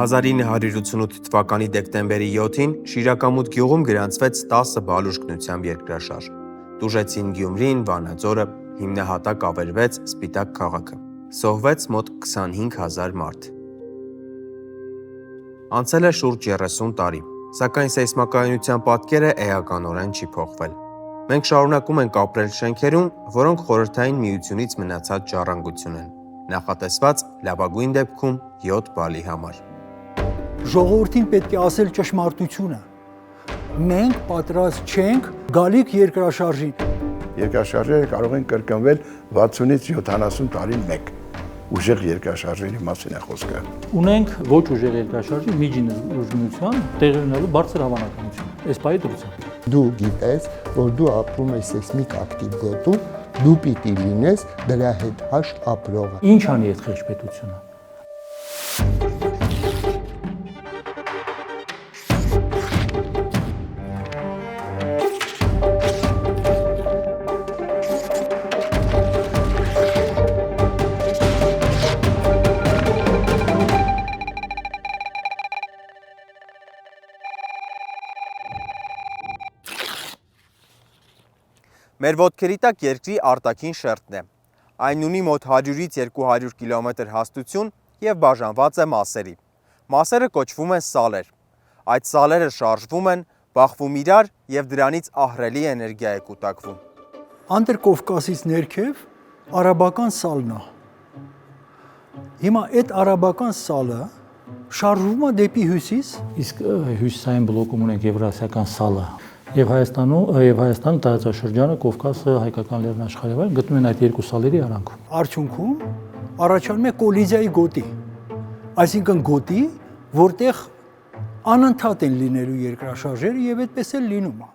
1988 թվականի դեկտեմբերի 7-ին Շիրակամուտ գյուղում գրանցվեց 10 բալ ուժգնությամբ երկրաշարժ։ Տուժեցին Գյումրին, Վանաձորը, հիմնահատակ ավերվեց Սպիտակ քաղաքը։ Սոհվեց մոտ 25,000 մարդ։ Անցել է շուրջ 30 տարի, սակայն սեյսմակայունության պատկերը էականորեն չի փոխվել։ Մենք շարունակում ենք ապրել շենքերում, որոնք խորհրդային միությունից մնացած ժառանգություն են։ Նախատեսված լավագույն դեպքում 7 բալի համար։ Ժողովրդին պետք է ասել ճշմարտությունը։ Մենք պատրաստ չենք գալիք երկրաշարժին։ Երկրաշարժերը կարող են կրկնվել 60-ից 70 տարին մեկ։ Ուժեղ երկրաշարժերի մասին է խոսքը։ Ունենք ոչ ուժեղ երկրաշարժի միջին ուժգնության տեղի ունենալու բարձր հավանականություն։ Այս պահի դրությամբ։ Դու գիտես, որ դու ապրում ես սեյսմիկ ակտիվ գոտում, դու պիտի լինես դրա հետ հաշտ ապրողը։ Ինչ անի այդ խեղճ պետությունը։ Մեր ոտքերի տակ երկրի արտաքին շերտն է։ Այն ունի մոտ 100-ից 200 կիլոմետր հաստություն և բաժանված է մասերի։ Մասերը կոչվում են սալեր։ Այդ սալերը շարժվում են, բախվում իրար և դրանից ահռելի էներգիա է կուտակվում։ Անդրկովկասից ներքև արաբական սալն է։ Հիմա այդ արաբական սալը շարժվում է դեպի հյուսիս։ Իսկ հյուսիսային բլոկում ունենք Եվրասիական սալը։ Եվ Հայաստան տարածաշրջանը, Կովկասը, Հայկական լեռնաշխարհը գտնվում են այդ երկու սալերի արանքում։ Արդյունքում առաջանում է կոլիզիայի գոտի, այսինքն գոտի, որտեղ անընդհատ են լինելու երկրաշարժերը եւ այդպես էլ լինում է։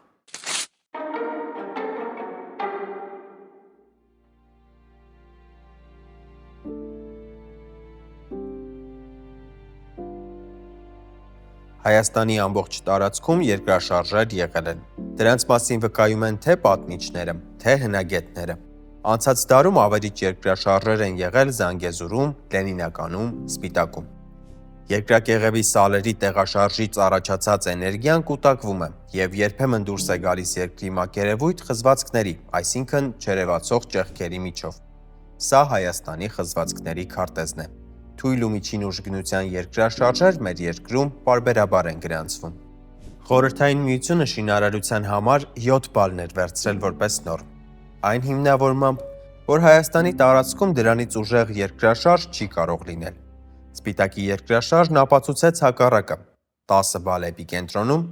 Հայաստանի ամբողջ տարածքում երկրաշարժեր եղել են։ Դրանց մասին վկայում են թե պատմիչները, թե հնագետները։ Անցած դարում ավերիչ երկրաշարժեր են եղել Զանգեզուրում, Լենինականում, Սպիտակում։ Երկրակեղևի սալերի տեղաշարժից առաջացած էներգիան կուտակվում է և երբեմն դուրս է գալիս երկրի մակերևույթ խզվածքների, այսինքն չերևացող ճեղքերի միջով։ Սա Հայաստանի խզվածքների քարտեզն է։ Թույլ ու միջին ուժգնության երկրաշարժեր մեր երկրում պարբերաբար են գրանցվում։ Խորհրդային միությունը շինարարության համար 7 բալն էր վերցրել որպես նորմ։ Այն հիմնավորմամբ, որ Հայաստանի տարածքում դրանից ուժեղ երկրաշարժ չի կարող լինել։ Սպիտակի երկրաշարժն ապացուցեց հակառակը՝ 10 բալ էպիկենտրոնում,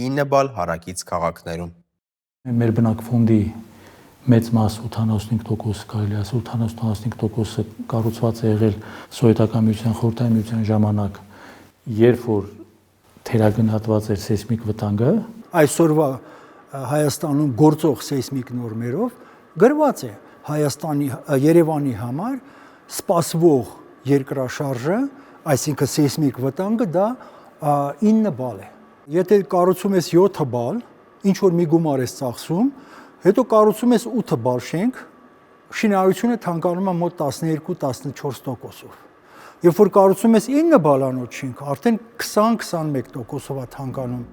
9 բալ հարակից քաղաքներում։ Մեր բնակֆոնդի մեծ մասը 85% կարելի է ասել 85% կառուցված է եղել սովետական միության, խորհրդային միության ժամանակ, երբ որ թերագնահատված էր սեյսմիկ վտանգը։ Այսօրվա Հայաստանում գործող սեյսմիկ նորմերով գրված է Երևանի համար սպասվող երկրաշարժը, այսինքն սեյսմիկ վտանգը դա 9 բալ է։ Եթե կառուցում ես 7 բալ, ինչ որ մի գումար ես ծախսում, հետո կառուցում ես 8 բալ շենք, շինարարությունը թանկանում է մոտ 12-14%-ով։ Երբ որ կառուցում ես 9 բալանոց շենք, արդեն 20-21%-ով է թանկանում։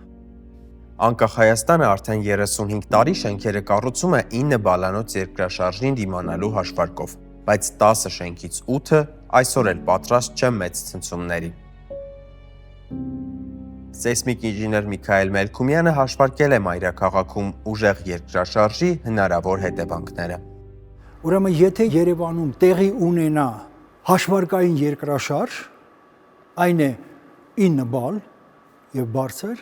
Անկախ Հայաստանը արդեն 35 տարի շենքերը կառուցում է 9 բալանոց երկրաշարժին դիմանալու հաշվարկով, բայց 10 շենքից 8-ը այսօր էլ պատրաստ չեն մեծ ցնցումների։ Սեյսմիկ ինժեներ Միքայել Մելքումյանը հաշվարկել է մայրաքաղաքում ուժեղ երկրաշարժի հնարավոր հետևանքները։ Ուրեմն եթե Երևանում տեղի ունենա հաշվարկային երկրաշարժ, այն է 9 բալ եւ բարձր,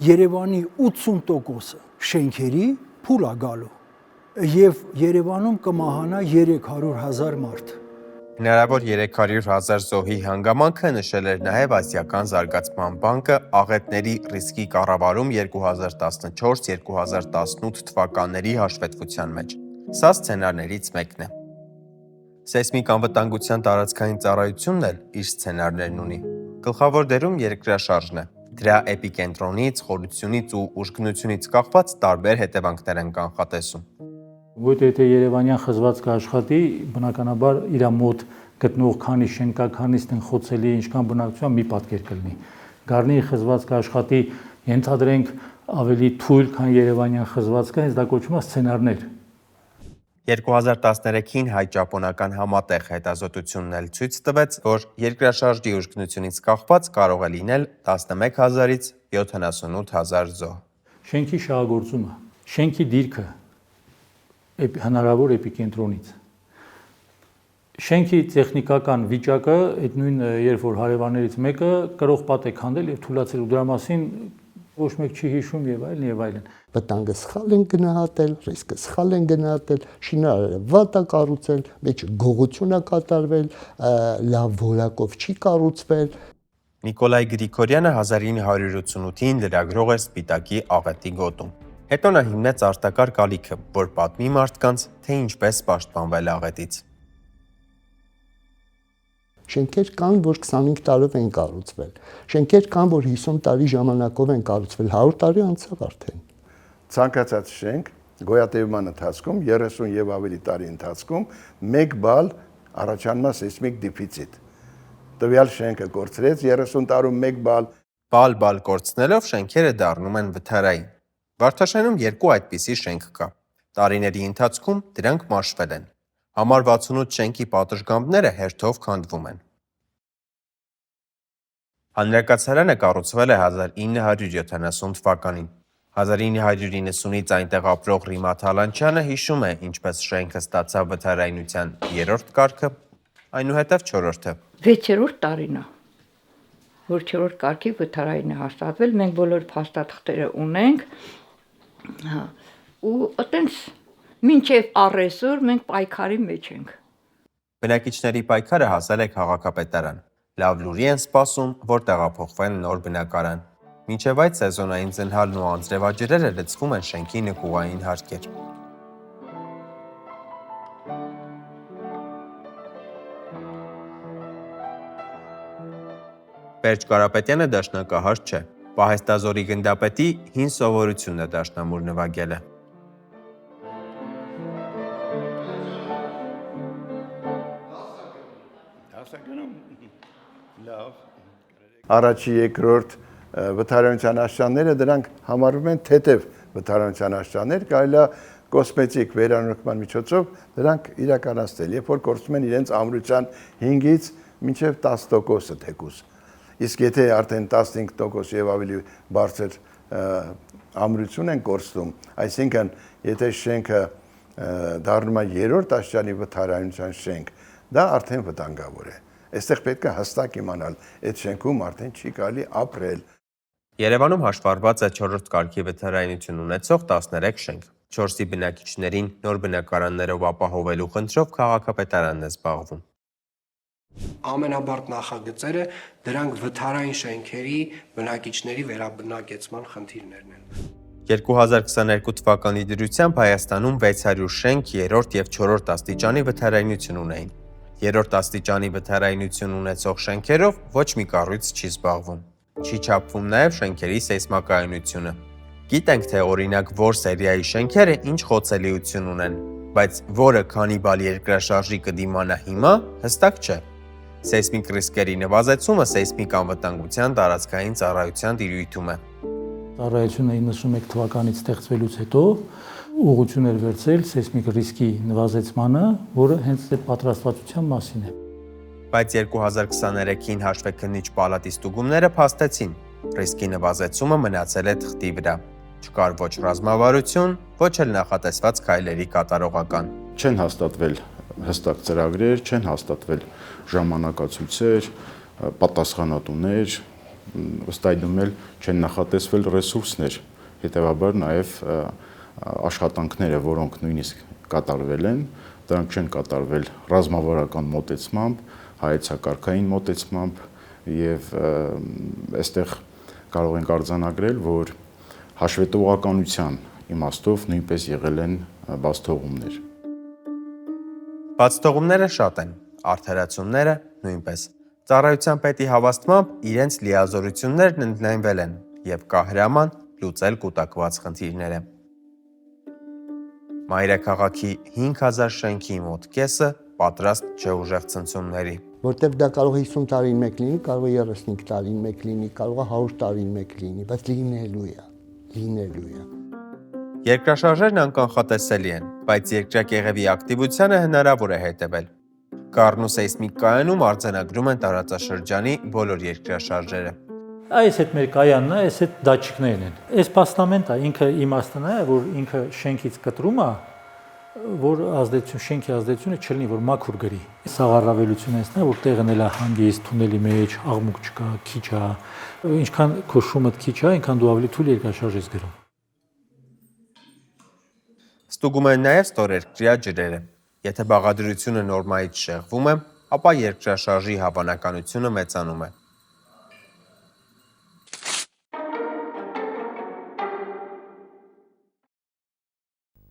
Երևանի 80% շենքերի փուլ է գալու եւ Երևանում կմահանա 300,000 մարդ։ Հնարավոր 300,000 զոհի հանգամանքը նշել էր նաև Ասիական զարգացման բանկը աղետների ռիսկի կառավարում 2014-2018 թվականների հաշվետվության մեջ։ Սա սցենարներից մեկն է։ Սեյսմիկ անվտանգության տարածքային ծառայությունն էլ իր սցենարներն ունի։ Գլխավոր դերում երկրաշարժն է։ Դրա էպիկենտրոնից, խորությունից ու ուժգնությունից կախված տարբեր հետևանքներ են կանխատեսում։ Որտեղ եթե Երևանյան խզվածքը աշխատի, բնականաբար իր մոտ գտնող քանի շենքա, քանիսն են խոցելի, ինչքան բնակչության մի պատկեր կլինի։ Գառնի խզվածքը աշխատի, ենթադրենք ավելի թույլ, քան Երևանյան խզվածքը, հենց դա կոչվում է սցենարներ։ 2013-ին հայ-ճապոնական համատեղ հետազոտությունն էլ ցույց տվեց, որ երկրաշարժի ուժգնությունից կախված կարող է լինել 11,000-ից 78,000 զոհ։ Շենքի շահագործումը, շենքի դիրքը հնարավոր էպիկենտրոնից։ Շենքի տեխնիկական վիճակը, այդ նույն երբ որ հարևաններից մեկը կրող պատ է քանդել եւ թուլացել ու դրա մասին ոչ մեկ չի հիշում եւ այլն եւ այլն։ Վտանգը սխալ են գնահատել, ռիսկը սխալ են գնահատել, շինարարը վատ է կառուցել, մեջը գողություն է կատարվել, լավ որակով չի կառուցվել։ Նիկոլայ Գրիգորյանը 1988-ին լրագրող էր Սպիտակի աղետի գոտում։ Հետո նա հիմնեց արտակարգ ալիքը, որ պատմի մարդկանց, թե ինչպես պաշտպանվել աղետից։ Շենքեր կան, որ 25 տարով են կառուցվել։ Շենքեր կան, որ 50 տարի ժամանակով են կառուցվել, 100 տարի անցավ արդեն։ Ցանկացած շենք գոյատևման ընթացքում 30 եւ ավելի տարի ընթացքում 1 բալ առաջանում է սեյսմիկ դեֆիցիտ։ Տվյալ շենքը կորցրեց 30 տարում 1 բալ։ Բալ կորցնելով շենքերը դառնում են վթարային։ Վարդաշենում 2 այդպիսի շենք կա։ Տարիների ընթացքում դրանք մաշվել են։ Համար 68 շենքի պատշգամբները հերթով քանդվում են։ Հանրակացարանը կառուցվել է 1970 թվականին։ 1990-ից այնտեղ ապրող Ռիմաթ Հալանչյանը հիշում է, ինչպես շենքը ստացավ վթարայնության 3-րդ կարգը, այնուհետև 4-րդը։ 6-րդ տարին է, որ 4-րդ կարգի վթարայինը հաստատվել, մենք բոլոր փաստաթղթերը ունենք, ու այտենց մինչև առեսօր մենք պայքարի մեջ ենք։ Բնակիչների պայքարը հասել է քաղաքապետարան։ Լավ լուրի են սպասում, որ տեղափոխվեն նոր բնակարան։ Մինչև այդ սեզոնային ձնհալն ու անձրևաջրերը լցվում են շենքի նկուղային հարկեր։ Պերճ Կարապետյանը դաշնակահար չէ։ Պահեստազորի գնդապետի հին սովորությունն է դաշնամուր նվագելը։ Առաջի երկրորդ վթարայնության աշճանները դրանք համարվում են թեթև վթարայնության աշճաններ, կարելի է կոսմետիկ վերանորոգման միջոցով դրանք իրականացնել, երբ որ կորցնում են իրենց ամրության 5-ից մինչև 10% թեկուզ։ Իսկ եթե արդեն 15% եւ ավելի բարձր ամրություն են կորցնում, այսինքն եթե շենքը դառնում է 3-րդ աշճանի վթարայնության շենք, դա արդեն վտանգավոր է։ Այստեղ պետք է հստակ իմանալ, այդ շենքում արդեն չի կարելի ապրել։ Երևանում հաշվառված է 4-րդ կարգի վթարայնություն ունեցող 13 շենք։ 4-ի բնակիչներին նոր բնակարաններով ապահովելու խնդրով քաղաքապետարանն է զբաղվում։ Ամենաբարդ նախագծերը դրանք վթարային շենքերի բնակիչների վերաբնակեցման խնդիրներն են։ 2022 թվականի դրությամբ Հայաստանում 600 շենք 3-րդ եւ 4-րդ աստիճանի վթարայնություն ունեին։ 3-րդ աստիճանի վթարայնություն ունեցող շենքերով ոչ մի կառույց չի զբաղվում։ Չի չափվում նաև շենքերի սեյսմակայունությունը։ Գիտենք, թե օրինակ որ սերիայի շենքերը ինչ խոցելիություն ունեն, բայց որը քանի բալ երկրաշարժի կդիմանա հիմա, հստակ չէ։ Սեյսմիկ ռիսկերի նվազեցումը սեյսմիկ անվտանգության տարածքային ծառայության տիրույթում է։ Ծառայությունը 91 թվականից ստեղծվելուց հետո ուղղություն էր վերցրել սեյսմիկ ռիսկի նվազեցմանը, որը հենց այդ պատրաստվածության մասին է։ Բայց 2023-ին հաշվեկնիչ պալատի ստուգումները փաստեցին, ռիսկի նվազեցումը մնացել է թղթի վրա։ Չկար ոչ ռազմավարություն, ոչ էլ նախատեսված քայլերի կատարողական։ Չեն հաստատվել հստակ ծրագրեր, չեն հաստատվել ժամանակացույցեր, պատասխանատուներ, ըստ այդմ էլ չեն նախատեսվել ռեսուրսներ, հետևաբար նաև աշխատանքները, որոնք նույնիսկ կատարվել են, դրանք չեն կատարվել ռազմավարական մոտեցմամբ, հայեցակարգային մոտեցմամբ եւ այստեղ կարող ենք արձանագրել, որ հաշվետվողականության իմաստով նույնպես եղել են բացթողումներ։ Բացթողումները շատ են, արդարացումները նույնպես։ Ծառայության պետի հավաստմամբ իրենց լիազորություններն ընդլայնվել են եւ կա հրաման լուծել կուտակված խնդիրները։ Մայրաքաղաքի 5000 շենքի մոտ կեսը պատրաստ չէ ուժեղ ցնցումների։ Որտեվ դա կարող է 50 տարին մեկ լինի, կարող է 35 տարին մեկ լինի, կարող է 100 տարին մեկ լինի, բայց լինելու է։ Երկրաշարժերն անկանխատեսելի են, բայց երկրակեղևի ակտիվությանը հնարավոր է հետևել։ Գառն ու սեյսմիկ կայանում արձանագրում են տարածաշրջանի բոլոր երկրաշարժերը։ Այս այդ մեր կայանն է, այս այդ դաչիկներն են։ Այս պաստամենտը ինքը իմաստն է, որ ինքը շենքից կտրում է, որ շենքի ազդեցությունը չլինի, որ մաքուր գրի։ Սա առավելությունը էսն է, որ տեղն էլ է հանգիստ, թունելի մեջ, աղմուկ չկա, քիչ է։ Ինչքան քո շումդ քիչ է, այնքան դու ավելի թույլ երկրաշարժ ես գրում։ Ստուգում են նաև ստորերկրյա ջրերը։ Եթե բաղադրությունը նորմայից շեղվում է, ապա երկրաշարժի հավանականությունը մեծանում է։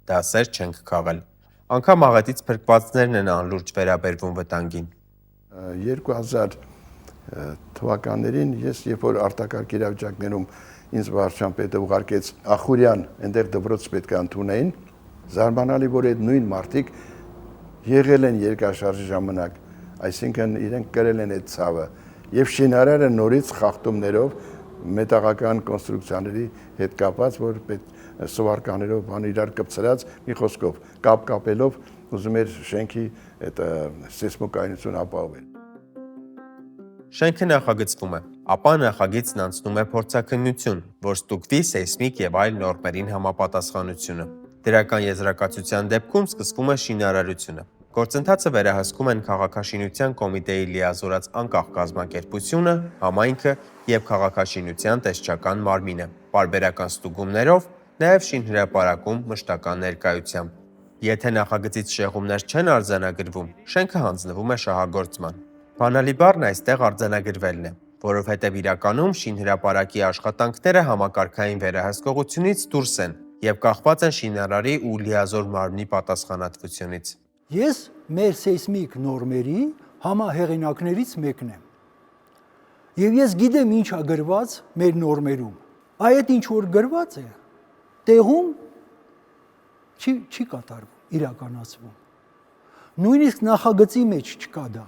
Դասեր չենք քաղել։ Անգամ աղետից փրկվածներն են անլուրջ վերաբերվում վտանգին։ 2000 թվականներին ես երբ որ արտակարգ իրավիճակներում ինձ վարչապետը ուղարկեց Ախուրյան, այնտեղ դպրոց պետք է ընդունեին, զարմանալի որ այդ նույն մարդիկ եղել են երկրաշարժի ժամանակ, այսինքն իրենք կրել են այդ ցավը եւ շինարարը նորից խախտումներով մետաղական կոնստրուկցիաների հետ կապած, որ սվարկաներով բան իրար կպցրած մի խոսքով կապելով ուզում էր շենքի այդ սեյսմոկայունությունը ապահովել։ Շենքը նախագծվում է, ապա նախագիծն անցնում է փորձաքննություն, որ ստուգվի սեյսմիկ եւ այլ նորմերին համապատասխանությունը։ Դրական եզրակացության դեպքում սկսվում է շինարարությունը։ Գործընթացը վերահսկում են քաղաքաշինության կոմիտեի լիազորած անկախ կազմակերպությունը, համայնքը եւ քաղաքաշինության տեսչական մարմինը, պարբերական ստուգումներով, նաև շինհրապարակում մշտական ներկայությամբ։ Եթե նախագծից շեղումներ չեն արձանագրվում, շենքը հանձնվում է շահագործման։ Բանալի բառն այստեղ արձանագրվելն է, որովհետև իրականում շինհրապարակի աշխատանքները համակարգային վերահսկողությունից դուրս են եւ կախված են շինարարի ու լիազոր մարմնի պատասխանատվությունից։ Ես մեր սեյսմիկ նորմերի համահեղինակներից մեկն եմ։ Եվ ես գիտեմ ինչ է գրված մեր նորմերում։ Այդ ինչ որ գրված է, տեղում չի կատարվում, իրականացվում։ Նույնիսկ նախագծի մեջ չկա դա։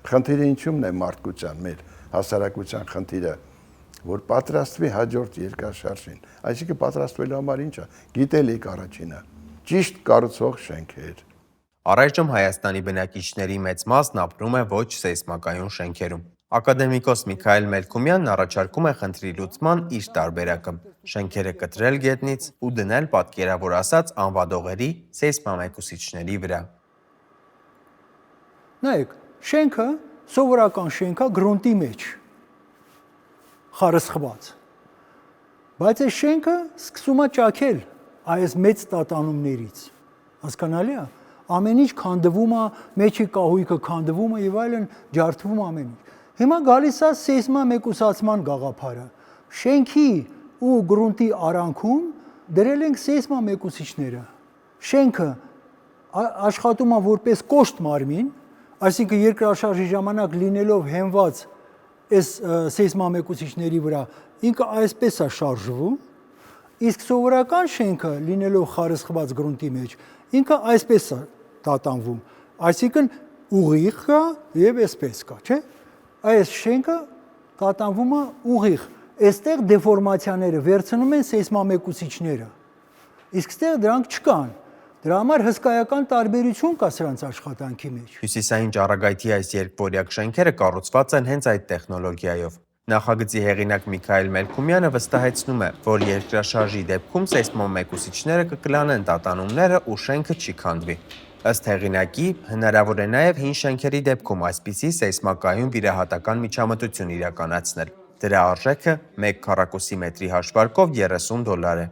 Խնդիրը ինչումն է մարդկության, մեր հասարակության խնդիրը, որ պատրաստվի հաջորդ երկրաշարժին։ Այսինքն պատրաստվելու համար ինչ է, գիտելիք առաջինը, ճիշտ կառուցող շենքեր։ Առայժմ Հայաստանի բնակիչների մեծ մասն ապրում է ոչ սեյսմակայուն շենքերում։ Ակադեմիկոս Միքայել Մելքումյանն առաջարկում է խնդրի լուծման իր տարբերակը՝ շենքերը կտրել գետնից ու դնել պատկերավոր ասած անվադողերի սեյսմամեկուսիչների վրա։ Նայեք, շենքը սովորական շենք է գրունտի մեջ, խարսխված։ Բայց այս շենքը սկսում է ճաքել այս մեծ տատանումներից։ Հասկանալի է, ամեն ինչ քանդվում է, մեջի կահույքը քանդվում է եւ այլն, ջարդվում ամեն ինչ։ Հիմա գալիս է սեյսմամեկուսացման գաղափարը։ Շենքի ու գրունտի արանքում դրել ենք սեյսմամեկուսիչները։ Շենքը աշխատում է որպես կոշտ մարմին, այսինքն երկրաշարժի ժամանակ լինելով հենված այս սեյսմամեկուսիչների վրա, ինքը այսպես է շարժվում, իսկ սովորական շենքը լինելով խարսխված գրունտի մեջ, ինքը այսպես է տատանվում, այսինքն ուղիղ կա եւ այսպես կա, չէ՞։ Այս շենքը տատանվում է ուղիղ, այստեղ դեֆորմացիաները վերցնում են սեյսմամեկուսիչները, իսկ այստեղ դրանք չկան։ Դրա համար հսկայական տարբերություն կա սրանց աշխատանքի մեջ։ Հյուսիսային ճառագայթի այս երկվորյակ շենքերը կառուցված են հենց այդ տեխնոլոգիայով։ Նախագծի հեղինակ Միքայել Մելքումյանը վստահեցնում է, որ երկրաշարժի դեպքում սեյսմամեկուսիչները կկլանեն տատանումները ու շենքը չի քանդվի։ Ըստ հեղինակի, հնարավոր է նաև հին շենքերի դեպքում այսպիսի սեյսմակայուն վիրահատական միջամտություն իրականացնել։ Դրա արժեքը 1 քառակուսի մետրի հաշվարկով $30 է։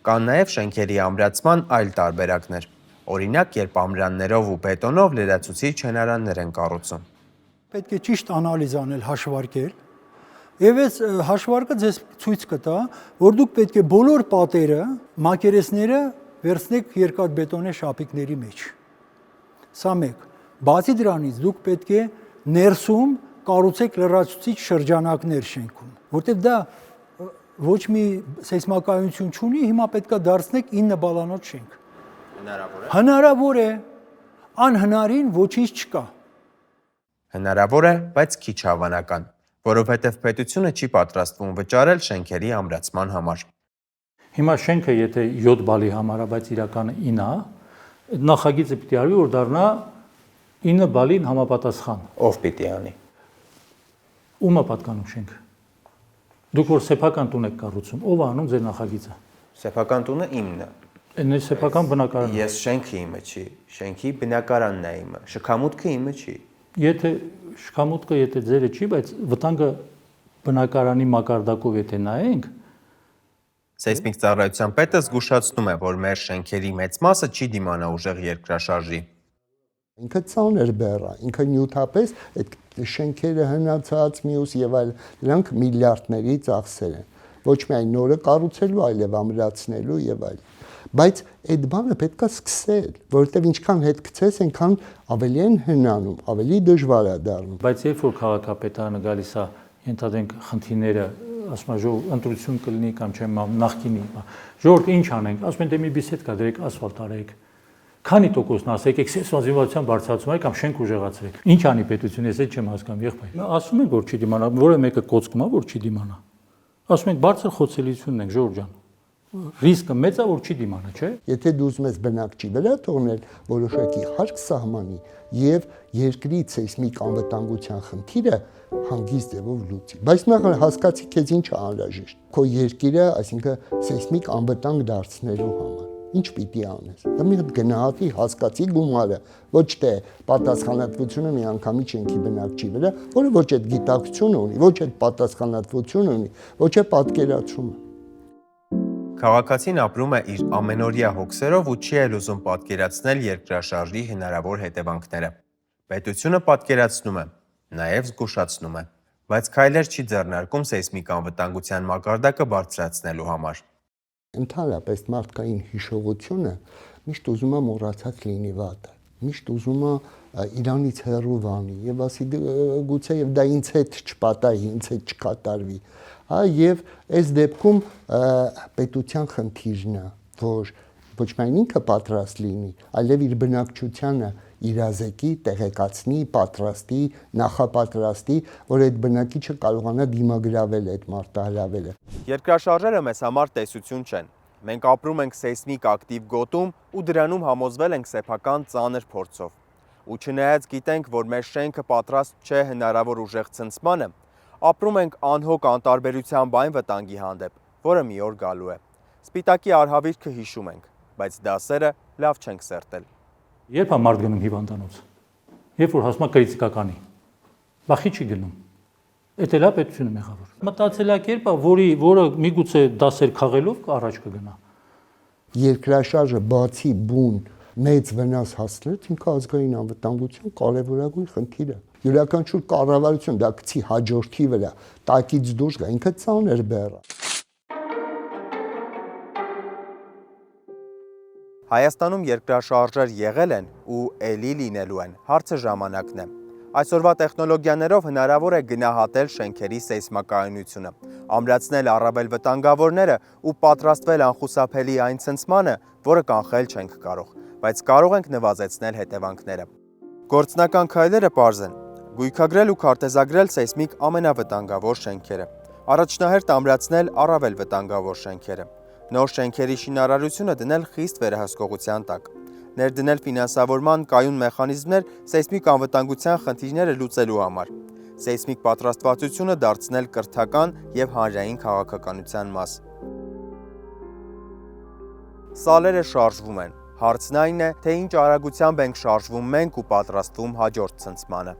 Կան նաև շենքերի ամրացման այլ տարբերակներ։ Օրինակ, երբ ամրաններով ու բետոնով լրացուցիչ հենարաններ են կառուցում։ Պետք է ճիշտ անալիզ անել, հաշվարկել։ Եվ այս հաշվարկը ձեզ ցույց կտա, որ դուք պետք է բոլոր պատերը, մակերեսները վերցնեք երկաթբետոնե շապիկների մեջ։ Սա մեկ։ Բացի դրանից դուք պետք է ներսում կառուցեք լրացուցիչ շրջանակներ շենքում, որտեղ դա ոչ մի սեյսմակայունություն չունի, հիմա պետք է դարձնեք 9 բալանոց շենք։ Հնարավոր է։ Անհնարին ոչինչ չկա։ Հնարավոր է, բայց քիչ հավանական, որովհետև պետությունը չի պատրաստվում վճարել շենքերի ամրացման համար։ Հիմա շենքը եթե 7 բալի համար է, բայց իրականը 9 է, այդ նախագիծը պիտի արվի, որ դառնա 9 բալին համապատասխան։ Ով պիտի անի։ Ում է պատկանում շենքը։ Դուք որ սեփական տուն եք կառուցում, ով է անում ձեր նախագիծը։ Սեփական տունը իմն է։ Այն սեփական բնակարանն է։ Ես շենքը իմը չի, շենքի բնակարանն է իմը, շքամուտքը իմը չի։ Եթե շքամուտքը եթե ձերը չի, բայց վտանգը բնակարանի մակարդակով եթե նայենք, Սեյսմիկ ծառայության պետը զգուշացնում է, որ մեր շենքերի մեծ մասը չի դիմանա ուժեղ երկրաշարժի։ Ինքը ծանր բեռ է, ինքը նյութապես այդ շենքերը հնացած մյուս եւ այլ դրանք միլիարդների ծախսեր են։ Ոչ միայն նորը կառուցելու, այլև ամրացնելու եւ այլ։ Բայց այդ բանը պետքա սկսել, որովհետեւ ինչքան հետ գցես, այնքան ավելի են հնանում, ավելի դժվար է դառնում։ բայց երբ որ քաղաքապետարանը գալիս է, ենթադրենք խնդիրները, ասում է ժողով ընտրություն կլինի կամ չեմ նախկինի, ժողովուրդ ինչ անենք, ասում են դե մի բիսեդկա դրեք, ասֆալտ արեք։ Քանի տոկոսն ասեք, սեքսուալիզացիան բարձրացում արեք կամ շենք ուժեղացրեք։ Ինչ անի պետությունը, ես այդ չեմ հասկանում, եղբայր։ Ասում են, որ չի դիմանա, որը մեկը կոծկում է, որ չի դիմանա։ Ասում են բարձր խոցելիությունն ենք, Ժորժ ջան։ Ռիսկը մեծ է, որ չի դիմանա, չէ՞։ Եթե դու ուզում ես բնակչի վրա թողնել որոշակի հարկ սահմանի եւ երկրի սեյսմիկ անվտանգության խնդիրը հանգիստ ձևով լուծի։ Բայց նախ հասկացի քեզ ինչ է անհրաժեշտ։ Քո երկիրը, այսինքն սեյսմիկ անվտանգ դարձնելու համար։ Ինչ պիտի անես։ Դա մի հատ գնահատի, հասկացի գումարը, ոչ թե պատասխանատվությունը միանգամից շենքի բնակչի վրա, որը ոչ այդ գիտակցությունը ունի, ոչ այդ պատասխանատվությունը ունի, ոչ է պատկերացումը։ Քաղաքացին ապրում է իր ամենօրյա հոգսերով ու չի էլ ուզում պատկերացնել երկրաշարժի հնարավոր հետևանքները։ Պետությունը պատկերացնում է, նաև զգուշացնում է, բայց քայլեր չի ձեռնարկում սեյսմիկ անվտանգության մակարդակը բարձրացնելու համար։ Ընդհանրապես մարդկային հիշողությունը միշտ ուզում է մոռացած լինի վատը, միշտ ուզում է իրանից հեռու վանի եւ ասի գուցե եւ դա ինձ հետ չպատահի, ինձ հետ չկատարվի։ Եվ այս դեպքում պետության խնդիրն է, որ ոչ միայն ինքը պատրաստ լինի, այլև իր բնակչությանը իրազեկի, տեղեկացնի, պատրաստի, նախապատրաստի, որ այդ բնակիչը կարողանա դիմագրավել այդ մարտահրավերը։ Երկրաշարժերը մեզ համար տեսություն չեն։ Մենք ապրում ենք սեյսմիկ ակտիվ գոտում ու դրանում համոզվել ենք սեփական ծանր փորձով։ Ու չնայած գիտենք, որ մեր շենքը պատրաստ չէ հնարավոր ուժեղ ցնցմանը, ապրում ենք անհոգ անտարբերությամբ այն վտանգի հանդեպ, որը մի օր գալու է։ Սպիտակի արհավիրքը հիշում ենք, բայց դասերը լավ չենք սերտել։ Երբ է մարդ գնում հիվանդանոց։ Երբ որ հասնում է կրիտիկականի։ Բախի չի գնում։ Էդ էլա պետությունը մեղավոր։ Մտածելակերպ է, որը միգուցե դասեր քաղելով առաջ կգնա։ Երկրաշարժը բացի բուն մեծ վնաս հասցնեց ինքը ազգային անվտանգության կարևորագույն խնդիրը։ Յուրաքանչյուր կառավարություն դա գցի հաջորդի վրա, տակից դուրս գա, ինքը ծանր բեռ է։ Հայաստանում երկրաշարժեր եղել են ու էլի լինելու են, հարցը ժամանակն է։ Այսօրվա տեխնոլոգիաներով հնարավոր է գնահատել շենքերի սեյսմակայունությունը, ամրացնել առավել վտանգավորները ու պատրաստվել անխուսափելի այն ցնցմանը, որը կանխել չենք կարող, բայց կարող ենք նվազեցնել հետևանքները։ Գործնական քայլերը պարզ են. գույքագրել ու քարտեզագրել սեյսմիկ ամենավտանգավոր շենքերը, առաջնահերթ ամրացնել առավել վտանգավոր շենքերը, նոր շենքերի շինարարությունը դնել խիստ վերահսկողության տակ, ներդնել ֆինանսավորման կայուն մեխանիզմներ սեյսմիկ անվտանգության խնդիրները լուծելու համար, սեյսմիկ պատրաստվածությունը դարձնել կրթական և հանրային քաղաքականության մաս։ Սալերը շարժվում են, հարցն այն է, թե ինչ արագությամբ ենք շարժվում մենք ու պատրաստվում հաջորդ ցնցմանը։